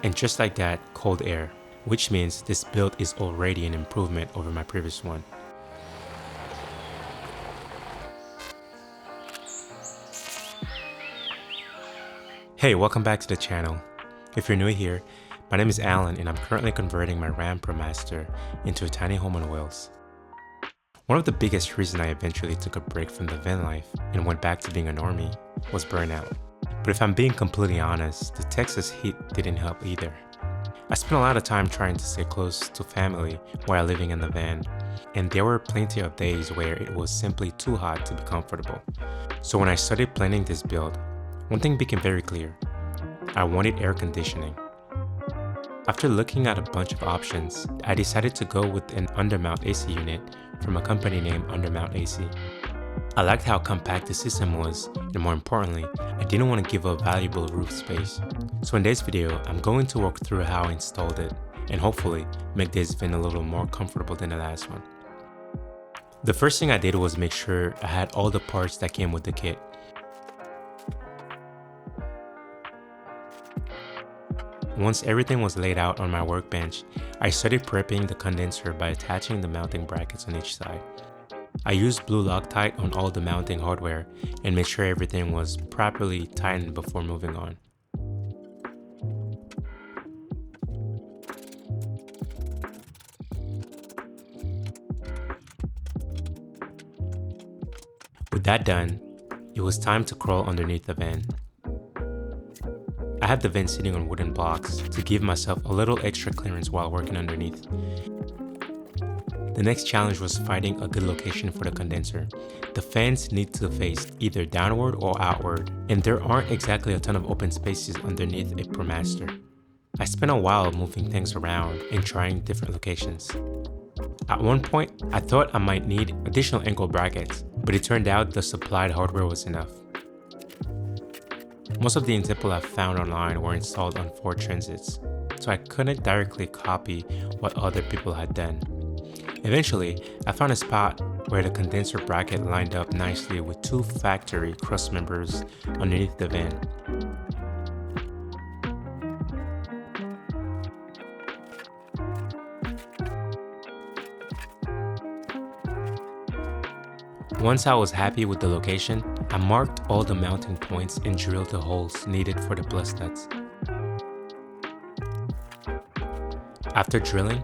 And just like that, cold air, which means this build is already an improvement over my previous one. Hey, welcome back to the channel. If you're new here, my name is Alan and I'm currently converting my Ram ProMaster into a tiny home on wheels. One of the biggest reasons I eventually took a break from the van life and went back to being a normie was burnout. But if I'm being completely honest, the Texas heat didn't help either. I spent a lot of time trying to stay close to family while living in the van, and there were plenty of days where it was simply too hot to be comfortable. So when I started planning this build, one thing became very clear. I wanted air conditioning. After looking at a bunch of options, I decided to go with an Undermount AC unit from a company named Undermount AC. I liked how compact the system was, and more importantly, I didn't want to give up valuable roof space. So in this video, I'm going to walk through how I installed it, and hopefully make this van a little more comfortable than the last one. The first thing I did was make sure I had all the parts that came with the kit. Once everything was laid out on my workbench, I started prepping the condenser by attaching the mounting brackets on each side. I used blue Loctite on all the mounting hardware and made sure everything was properly tightened before moving on. With that done, it was time to crawl underneath the van. I had the van sitting on wooden blocks to give myself a little extra clearance while working underneath. The next challenge was finding a good location for the condenser. The fans need to face either downward or outward, and there aren't exactly a ton of open spaces underneath a ProMaster. I spent a while moving things around and trying different locations. At one point, I thought I might need additional ankle brackets, but it turned out the supplied hardware was enough. Most of the examples I found online were installed on Ford Transits, so I couldn't directly copy what other people had done. Eventually, I found a spot where the condenser bracket lined up nicely with two factory cross members underneath the van. Once I was happy with the location, I marked all the mounting points and drilled the holes needed for the plus nuts. After drilling,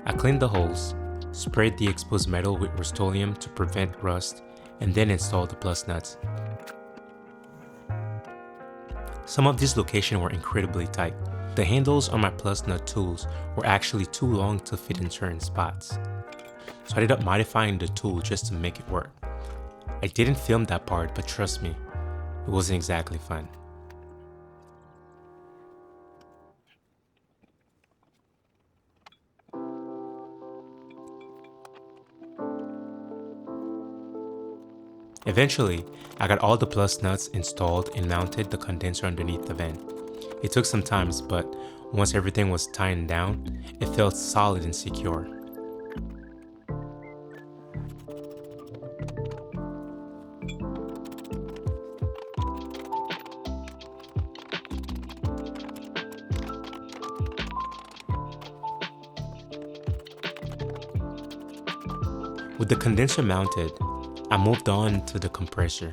I cleaned the holes, sprayed the exposed metal with Rust-Oleum to prevent rust, and then installed the plus nuts. Some of these locations were incredibly tight. The handles on my plus nut tools were actually too long to fit in certain spots, so I ended up modifying the tool just to make it work. I didn't film that part, but trust me, it wasn't exactly fun. Eventually, I got all the plus nuts installed and mounted the condenser underneath the van. It took some time, but once everything was tightened down, it felt solid and secure. With the condenser mounted, I moved on to the compressor.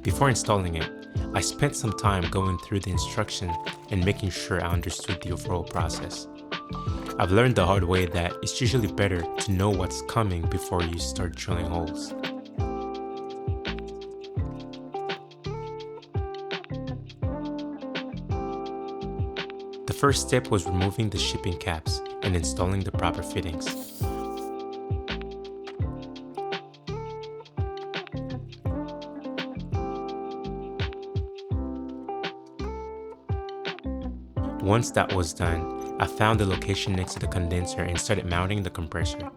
Before installing it, I spent some time going through the instructions and making sure I understood the overall process. I've learned the hard way that it's usually better to know what's coming before you start drilling holes. The first step was removing the shipping caps and installing the proper fittings. Once that was done, I found the location next to the condenser and started mounting the compressor.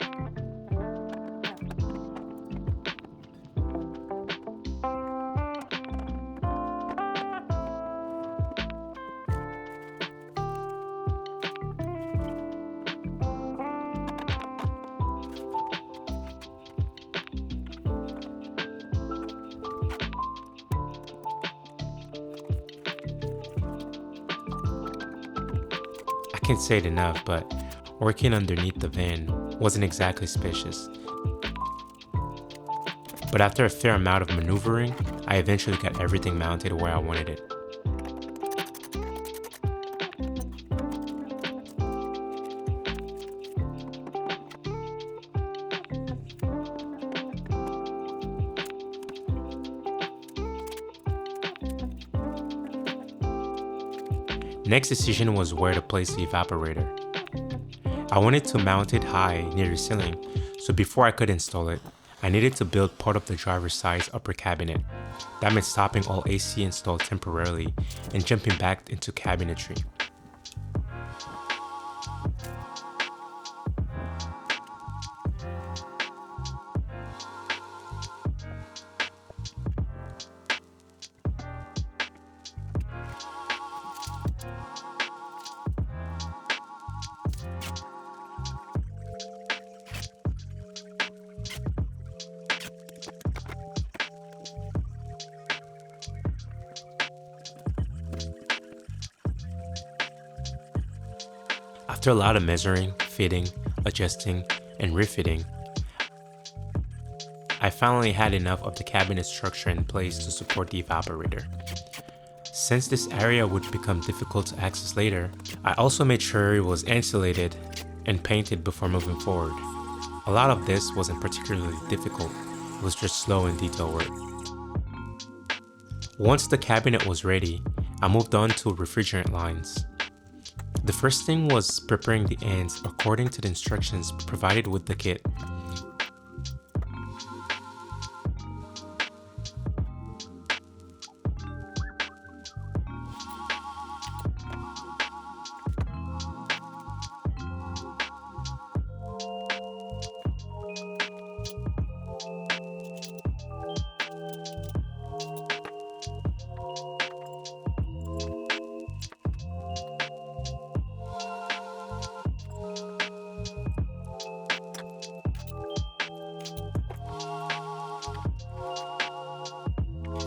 can't say it enough, but working underneath the van wasn't exactly spacious. But after a fair amount of maneuvering, I eventually got everything mounted where I wanted it. Next decision was where to place the evaporator. I wanted to mount it high near the ceiling, so before I could install it, I needed to build part of the driver's side's upper cabinet. That meant stopping all AC installed temporarily and jumping back into cabinetry. After a lot of measuring, fitting, adjusting, and refitting, I finally had enough of the cabinet structure in place to support the evaporator. Since this area would become difficult to access later, I also made sure it was insulated and painted before moving forward. A lot of this wasn't particularly difficult, it was just slow and detail work. Once the cabinet was ready, I moved on to refrigerant lines. The first thing was preparing the ends according to the instructions provided with the kit.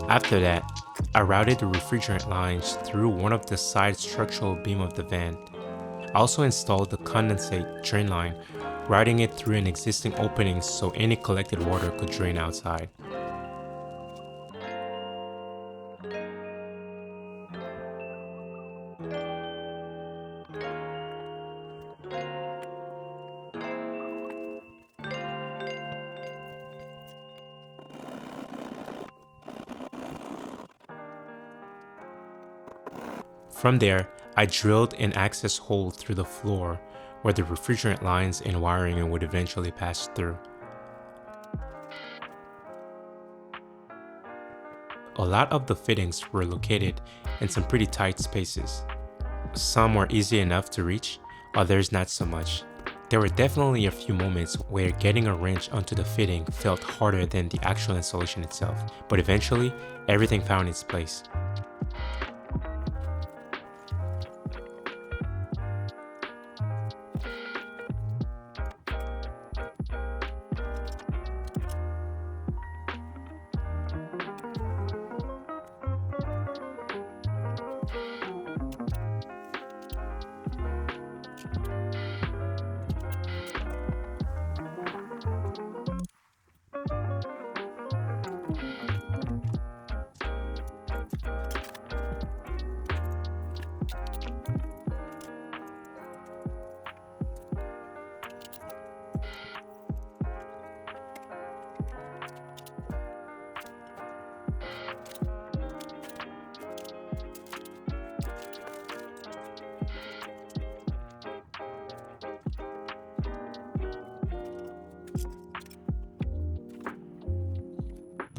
After that, I routed the refrigerant lines through one of the side structural beam of the van. I also installed the condensate drain line, routing it through an existing opening so any collected water could drain outside. From there, I drilled an access hole through the floor where the refrigerant lines and wiring would eventually pass through. A lot of the fittings were located in some pretty tight spaces. Some were easy enough to reach, others not so much. There were definitely a few moments where getting a wrench onto the fitting felt harder than the actual installation itself, but eventually, everything found its place.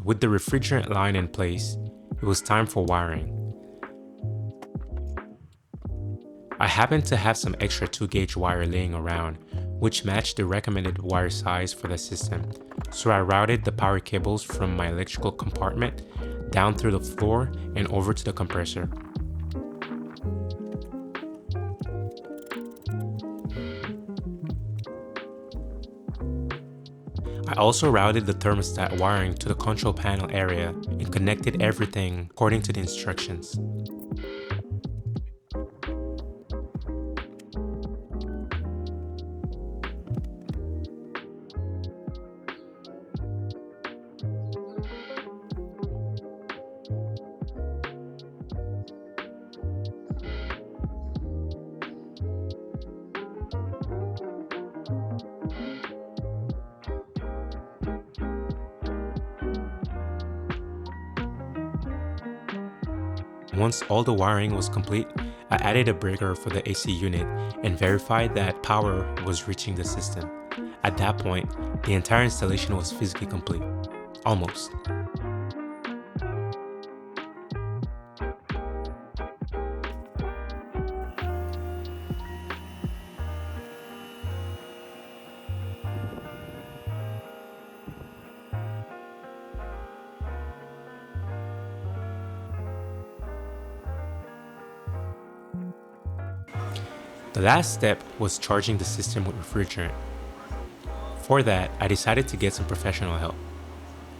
With the refrigerant line in place, it was time for wiring. I happened to have some extra 2-gauge wire laying around, which matched the recommended wire size for the system, so I routed the power cables from my electrical compartment down through the floor and over to the compressor. I also routed the thermostat wiring to the control panel area and connected everything according to the instructions. Once all the wiring was complete, I added a breaker for the AC unit and verified that power was reaching the system. At that point, the entire installation was physically complete. Almost. The last step was charging the system with refrigerant. For that, I decided to get some professional help.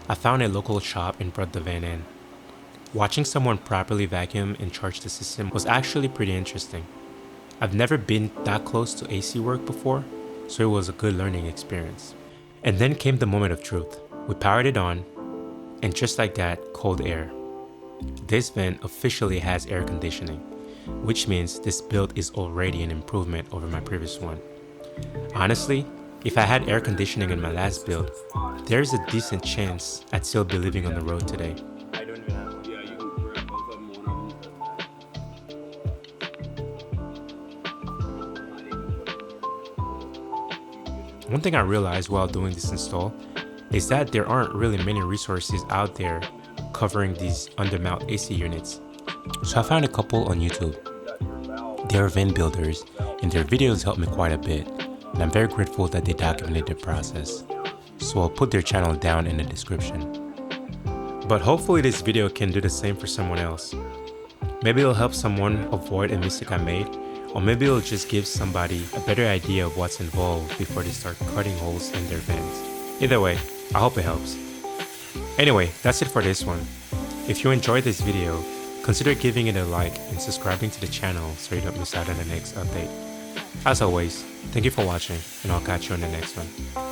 I found a local shop and brought the van in. Watching someone properly vacuum and charge the system was actually pretty interesting. I've never been that close to AC work before, so it was a good learning experience. And then came the moment of truth. We powered it on, and just like that, cold air. This van officially has air conditioning, which means this build is already an improvement over my previous one. Honestly, if I had air conditioning in my last build, there's a decent chance I'd still be living on the road today. One thing I realized while doing this install is that there aren't really many resources out there covering these undermount AC units. So I found a couple on YouTube. They are van builders and their videos helped me quite a bit, and I'm very grateful that they documented the process. So I'll put their channel down in the description. But hopefully this video can do the same for someone else. Maybe it'll help someone avoid a mistake I made, or maybe it'll just give somebody a better idea of what's involved before they start cutting holes in their vans. Either way, I hope it helps. Anyway, that's it for this one. If you enjoyed this video, consider giving it a like and subscribing to the channel so you don't miss out on the next update. As always, thank you for watching, and I'll catch you on the next one.